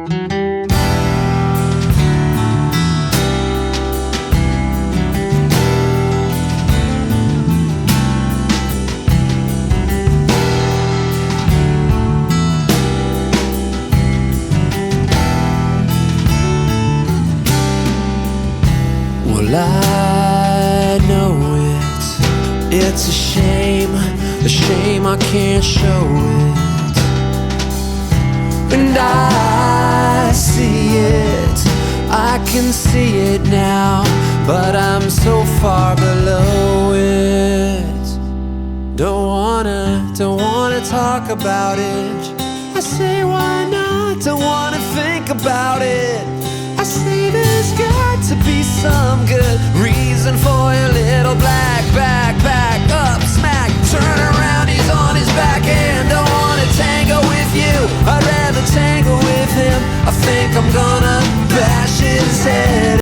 Well, I know it's a shame I can't show it. And I see it, I can see it now, but I'm so far below it. Don't wanna talk about it. I say why not, don't wanna think about it. I say there's got to be some good reason for your little black back up smack. Turn around, he's on his back and don't wanna tango with you. I'd rather tango with him. I think I'm gonna